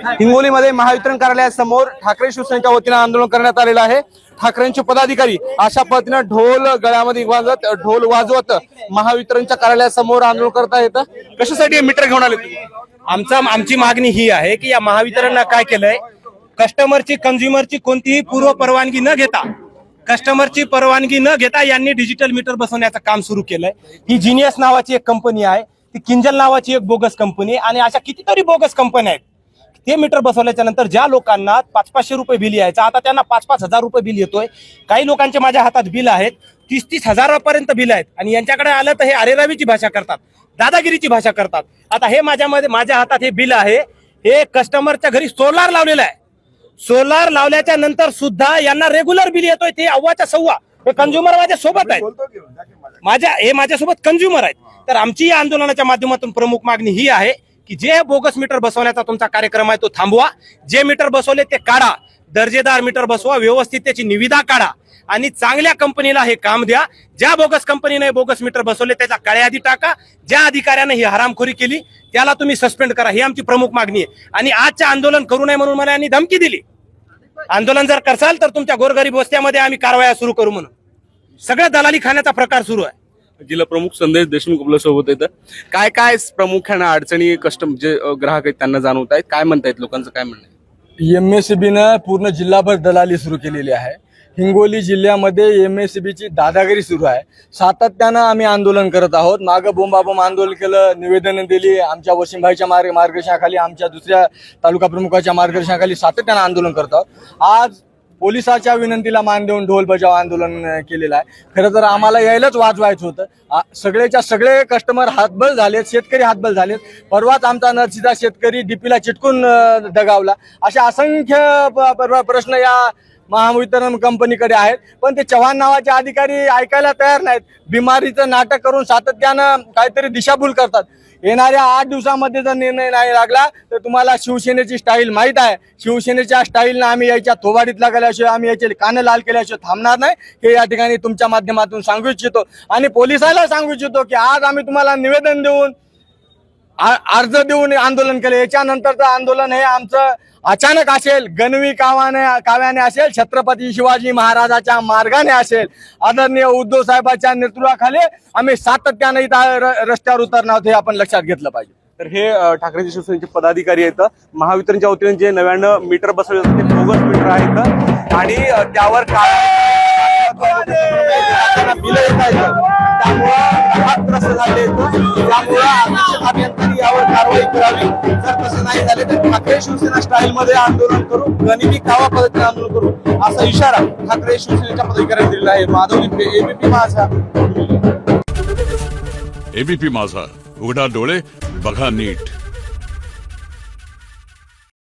हिंगोलीमध्ये महावितरण कार्यालयासमोर ठाकरे शिवसेनेच्या वतीने आंदोलन करण्यात आलेलं आहे। ठाकरेंचे पदाधिकारी अशा पद्धतीने ढोल गळ्यामध्ये वाजवत ढोल वाजवत महावितरणच्या कार्यालयासमोर आंदोलन करता येतं। कशासाठी मीटर घेऊन आले तुम्ही? आमची मागणी ही आहे की या महावितरणनं काय केलंय, कस्टमरची कंझ्युमरची कोणतीही पूर्व परवानगी न घेता कस्टमरची परवानगी न घेता यांनी डिजिटल मीटर बसवण्याचं काम सुरू केलंय। ही जीनियस नावाची एक कंपनी आहे, ती किंजल नावाची एक बोगस कंपनी, आणि अशा कितीतरी बोगस कंपन्या आहेत। ते मीटर बसवल्याच्या नंतर ज्या लोकांना 500-500 रुपये बिल यायचं, आता त्यांना 5-5 हजार रुपये बिल येतोय। काही लोकांचे माझ्या हातात बिल आहेत, 30-30 हजारापर्यंत बिल आहेत, आणि यांच्याकडे आलं तर हे अरेरावीची भाषा करतात, दादागिरीची भाषा करतात। आता हे माझ्या हातात हे बिल आहे, हे कस्टमरच्या घरी सोलार लावलेलं आहे। सोलार लावल्याच्या नंतर सुद्धा यांना रेग्युलर बिल येतोय, ते 1.25 हे कंझ्युमर माझ्या सोबत आहेत, माझ्यासोबत कंझ्युमर आहेत। तर आमची या आंदोलनाच्या माध्यमातून प्रमुख मागणी ही आहे की जे बोगस मीटर बसवण्याचा तुमचा कार्यक्रम आहे तो थांबवा, जे मीटर बसवले ते काढा, दर्जेदार मीटर बसवा, व्यवस्थित त्याची निविदा काढा आणि चांगल्या कंपनीला हे काम द्या। ज्या बोगस कंपनीने बोगस मीटर बसवले त्याचा काळ्यादी टाका, ज्या अधिकाऱ्याने ही हरामखोरी केली त्याला तुम्ही सस्पेंड करा, ही आमची प्रमुख मागणी आहे। आणि आजचे आंदोलन करू नये म्हणून मला यांनी धमकी दिली, आंदोलन जर करसाल तर तुमच्या गोरगरीब वस्त्यामध्ये आम्ही कारवाया सुरू करू म्हणून। सगळ्या दलाली खाण्याचा प्रकार सुरू आहे। जिल्हा प्रमुख संदेश देशमुख आपल्या सोबत येतं। काय काय प्रामुख्याने अडचणी जे ग्राहक आहेत त्यांना जाणवत आहेत, काय म्हणतायत, लोकांचं काय म्हणणं आहे? MSEBीनं पूर्ण जिल्हाभर दलाली सुरू केलेली आहे। हिंगोली जिल्ह्यामध्ये MSEBीची दादागिरी सुरू आहे। सातत्यानं आम्ही आंदोलन करत आहोत, मागं बोंबाबोंब आंदोलन केलं, निवेदन दिली, आमच्या वशिमभाईच्या मार्गदर्शनाखाली, आमच्या दुसऱ्या तालुका प्रमुखाच्या मार्गदर्शनाखाली सातत्यानं आंदोलन करत आहोत। आज पोलिसाच्या विनंतीला मान देऊन ढोल बजाव आंदोलन केलेलं आहे। खरं तर आम्हाला यायलाच वाजवायचं होतं, सगळेच्या सगळे कस्टमर हातबल झालेत, शेतकरी हातबल झालेत। परवाच आमचा नरसीचा शेतकरी डीपीला चिटकून दगावला। अशा असंख्य प्रश्न या महावितरण कंपनीकडे आहेत, पण ते चव्हाण नावाचे अधिकारी ऐकायला तयार नाहीत। बिमारीचं नाटक करून सातत्यानं काहीतरी दिशाभूल करतात। येणाऱ्या 8 दिवसामध्ये जर निर्णय नाही लागला तर तुम्हाला शिवसेनेची स्टाईल माहीत आहे, शिवसेनेच्या स्टाईलनं आम्ही याच्या थोबाडीत लागल्याशिवाय, आम्ही याचे कान लाल केल्याशिवाय थांबणार नाही, हे या ठिकाणी तुमच्या माध्यमातून सांगू इच्छितो। आणि पोलिसाला सांगू इच्छितो की आज आम्ही तुम्हाला निवेदन देऊन, अर्ज देऊन आंदोलन केले, याच्यानंतरचं आंदोलन हे आमचं अचानक असेल, गणवी काव्याने असेल, छत्रपती शिवाजी महाराजाच्या मार्गाने असेल। आदरणीय उद्धव साहेबांच्या नेतृत्वाखाली आम्ही सातत्याने इथं रस्त्यावर उतरणार आहोत, हे आपण लक्षात घेतलं पाहिजे। तर हे ठाकरे शिवसेनेचे पदाधिकारी आहेत। महावितरणच्या वतीने जे नव्यानं मीटर बसवले जातात ते बोगस मीटर आहेत आणि त्यावर बिल येत आहेत, त्यामुळे त्रस्त झाले, त्यामुळे अभियंत्यांनी यावर कारवाई करावी। जर तसं नाही झाले तर ठाकरे शिवसेना स्टाईल मध्ये आंदोलन करू, गणिमी कावा पद्धतीने आंदोलन करू, असा इशारा ठाकरे शिवसेनेच्या पदाधिकाऱ्यांनी दिलेला आहे। माधव लिंबे, एबीपी माझा। एबीपी माझा, उघडा डोळे बघा नीट।